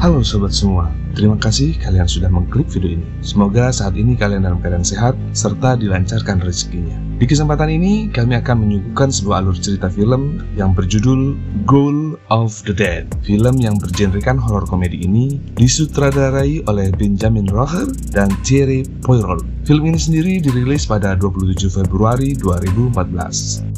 Halo sobat semua, terima kasih kalian sudah mengklik video ini. Semoga saat ini kalian dalam keadaan sehat serta dilancarkan rezekinya. Di kesempatan ini kami akan menyuguhkan sebuah alur cerita film yang berjudul Goal of the Dead. Film yang bergenrekan horor komedi ini disutradarai oleh Benjamin Rocher dan Thierry Poirot. Film ini sendiri dirilis pada 27 Februari 2014.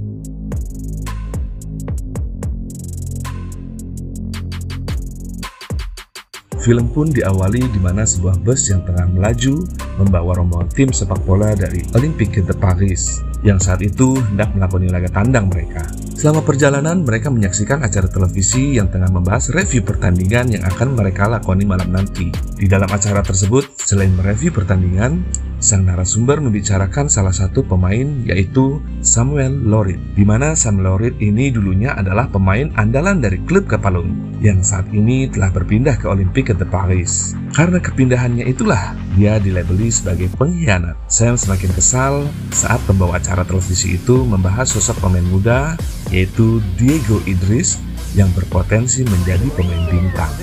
Film pun diawali di mana sebuah bus yang tengah melaju membawa rombongan tim sepak bola dari Olympique de Paris yang saat itu hendak melakoni laga tandang mereka. Selama perjalanan, mereka menyaksikan acara televisi yang tengah membahas review pertandingan yang akan mereka lakoni malam nanti. Di dalam acara tersebut, selain mereview pertandingan, sang narasumber membicarakan salah satu pemain yaitu Samuel Lorit, di mana Samuel Lorit ini dulunya adalah pemain andalan dari klub Capelone yang saat ini telah berpindah ke Olympique de Paris. Karena kepindahannya itulah dia dilabeli sebagai pengkhianat. Sam semakin kesal saat pembawa acara televisi itu membahas sosok pemain muda yaitu Diego Idris yang berpotensi menjadi pemain bintang.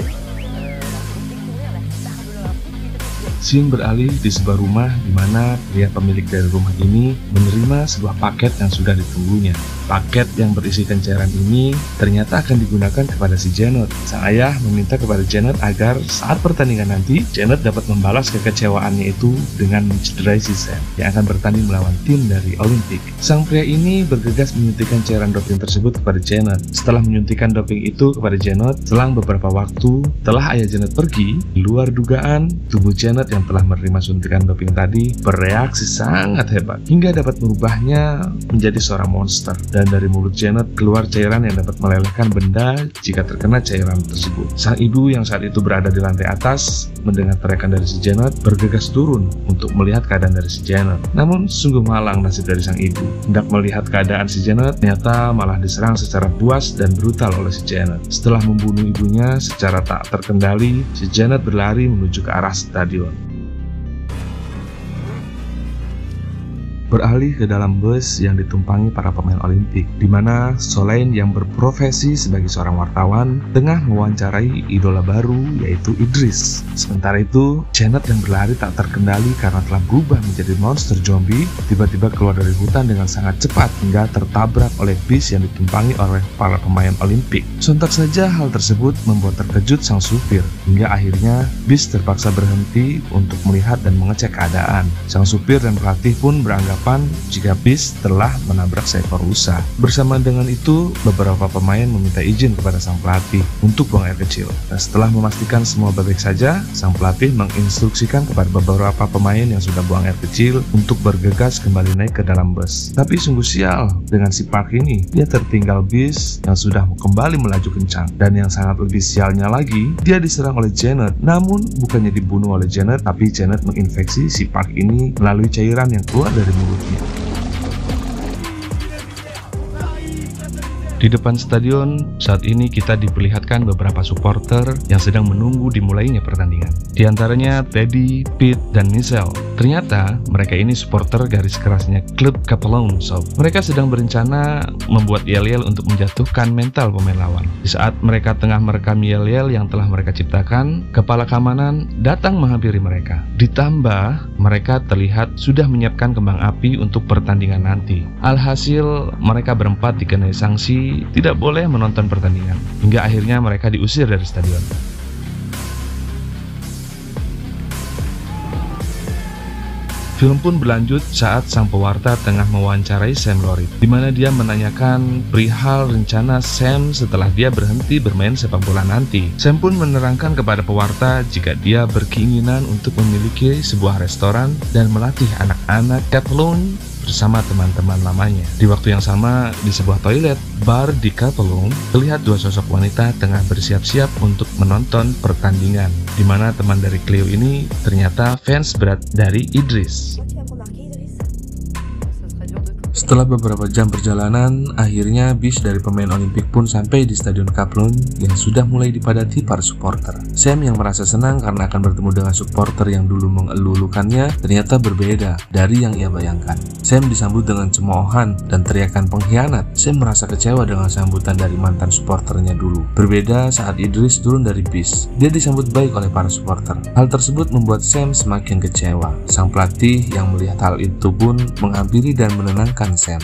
Scene beralih di sebuah rumah di mana pria pemilik dari rumah ini menerima sebuah paket yang sudah ditunggunya. Paket yang berisikan cairan ini ternyata akan digunakan kepada si Janet. Sang ayah meminta kepada Janet agar saat pertandingan nanti, Janet dapat membalas kekecewaannya itu dengan mencederai si Sam yang akan bertanding melawan tim dari Olympique. Sang pria ini bergegas menyuntikkan cairan doping tersebut kepada Janet. Setelah menyuntikkan doping itu kepada Janet, selang beberapa waktu setelah ayah Janet pergi, di luar dugaan, tubuh Janet yang telah menerima suntikan doping tadi bereaksi sangat hebat hingga dapat merubahnya menjadi seorang monster, dan dari mulut Janet keluar cairan yang dapat melelehkan benda jika terkena cairan tersebut. Sang ibu yang saat itu berada di lantai atas mendengar teriakan dari si Janet bergegas turun untuk melihat keadaan dari si Janet. Namun sungguh malang nasib dari sang ibu. Hendak melihat keadaan si Janet, ternyata malah diserang secara buas dan brutal oleh si Janet. Setelah membunuh ibunya secara tak terkendali, si Janet berlari menuju ke arah stadion. Beralih ke dalam bus yang ditumpangi para pemain Olimpik, di mana Solane yang berprofesi sebagai seorang wartawan tengah mewawancarai idola baru yaitu Idris. Sementara itu, Janet yang berlari tak terkendali karena telah berubah menjadi monster zombie tiba-tiba keluar dari hutan dengan sangat cepat hingga tertabrak oleh bis yang ditumpangi oleh para pemain Olimpik. Sontak saja hal tersebut membuat terkejut sang supir hingga akhirnya bis terpaksa berhenti untuk melihat dan mengecek keadaan. Sang supir dan pelatih pun beranggap jika bis telah menabrak seekor rusa. Bersama dengan itu, beberapa pemain meminta izin kepada sang pelatih untuk buang air kecil. Dan setelah memastikan semua baik saja, sang pelatih menginstruksikan kepada beberapa pemain yang sudah buang air kecil untuk bergegas kembali naik ke dalam bus. Tapi sungguh sial dengan si Park ini, dia tertinggal bis yang sudah kembali melaju kencang. Dan yang sangat lebih sialnya lagi, dia diserang oleh Janet. Namun bukannya dibunuh oleh Janet, tapi Janet menginfeksi si Park ini melalui cairan yang keluar dari mulutnya. Di depan stadion, saat ini kita diperlihatkan beberapa supporter yang sedang menunggu dimulainya pertandingan. Di antaranya Teddy, Pete, dan Michelle. Ternyata mereka ini supporter garis kerasnya klub Capelone. Mereka sedang berencana membuat yel-yel untuk menjatuhkan mental pemain lawan. Di saat mereka tengah merekam yel-yel yang telah mereka ciptakan, kepala keamanan datang menghampiri mereka. Ditambah, mereka terlihat sudah menyiapkan kembang api untuk pertandingan nanti. Alhasil, mereka berempat dikenai sanksi tidak boleh menonton pertandingan, hingga akhirnya mereka diusir dari stadion. Film pun berlanjut saat sang pewarta tengah mewawancarai Sam Lorit, di mana dia menanyakan perihal rencana Sam setelah dia berhenti bermain sepak bola nanti. Sam pun menerangkan kepada pewarta jika dia berkeinginan untuk memiliki sebuah restoran dan melatih anak-anak Capelone bersama teman-teman lamanya. Di waktu yang sama, di sebuah toilet bar di Capelone, terlihat dua sosok wanita tengah bersiap-siap untuk menonton pertandingan, di mana teman dari Cleo ini ternyata fans berat dari Idris. Setelah beberapa jam perjalanan, akhirnya bis dari pemain Olimpik pun sampai di Stadion Kaplun yang sudah mulai dipadati para supporter. Sam yang merasa senang karena akan bertemu dengan supporter yang dulu mengelulukannya ternyata berbeda dari yang ia bayangkan. Sam disambut dengan cemoohan dan teriakan pengkhianat. Sam merasa kecewa dengan sambutan dari mantan supporternya dulu. Berbeda saat Idris turun dari bis. Dia disambut baik oleh para supporter. Hal tersebut membuat Sam semakin kecewa. Sang pelatih yang melihat hal itu pun menghampiri dan menenangkan Sam.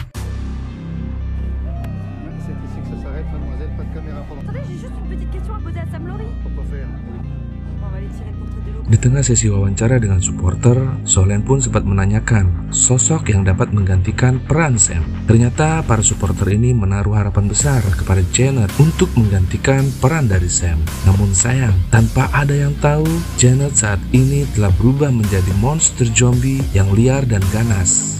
Di tengah sesi wawancara dengan supporter, Solen pun sempat menanyakan sosok yang dapat menggantikan peran Sam. Ternyata para supporter ini menaruh harapan besar kepada Janet untuk menggantikan peran dari Sam. Namun sayang, tanpa ada yang tahu, Janet saat ini telah berubah menjadi monster zombie yang liar dan ganas.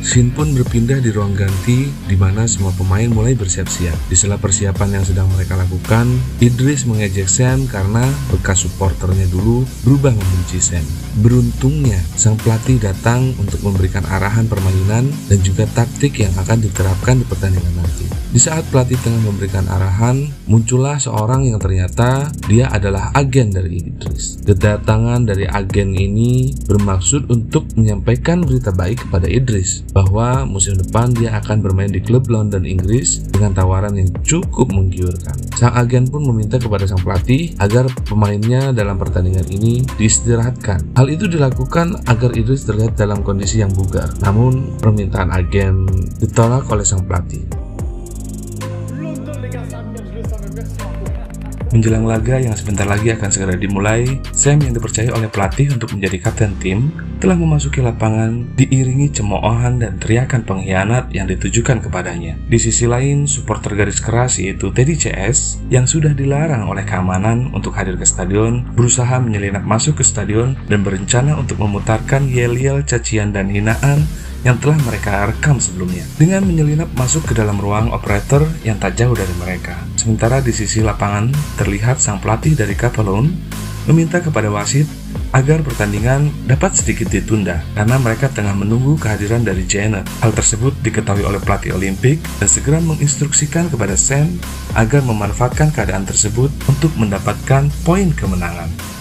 Scene pun berpindah di ruang ganti di mana semua pemain mulai bersiap-siap. Di sela persiapan yang sedang mereka lakukan, Idris mengejek Sam karena bekas supporternya dulu berubah membenci Sam. Beruntungnya, sang pelatih datang untuk memberikan arahan permainan dan juga taktik yang akan diterapkan di pertandingan nanti. Di saat pelatih tengah memberikan arahan, muncullah seorang yang ternyata dia adalah agen dari Idris. Kedatangan dari agen ini bermaksud untuk menyampaikan berita baik kepada Idris bahwa musim depan dia akan bermain di klub London Inggris dengan tawaran yang cukup menggiurkan. Sang agen pun meminta kepada sang pelatih agar pemainnya dalam pertandingan ini diistirahatkan. Hal itu dilakukan agar Idris terlihat dalam kondisi yang bugar. Namun permintaan agen ditolak oleh sang pelatih. Menjelang laga yang sebentar lagi akan segera dimulai, Sam yang dipercaya oleh pelatih untuk menjadi kapten tim telah memasuki lapangan diiringi cemoohan dan teriakan pengkhianat yang ditujukan kepadanya. Di sisi lain, supporter garis keras yaitu Teddy CS yang sudah dilarang oleh keamanan untuk hadir ke stadion berusaha menyelinap masuk ke stadion dan berencana untuk memutarkan yel-yel cacian dan hinaan yang telah mereka rekam sebelumnya dengan menyelinap masuk ke dalam ruang operator yang tak jauh dari mereka. Sementara di sisi lapangan terlihat sang pelatih dari Katalon meminta kepada wasit agar pertandingan dapat sedikit ditunda karena mereka tengah menunggu kehadiran dari Janet. Hal tersebut diketahui oleh pelatih Olimpik dan segera menginstruksikan kepada Sam agar memanfaatkan keadaan tersebut untuk mendapatkan poin kemenangan.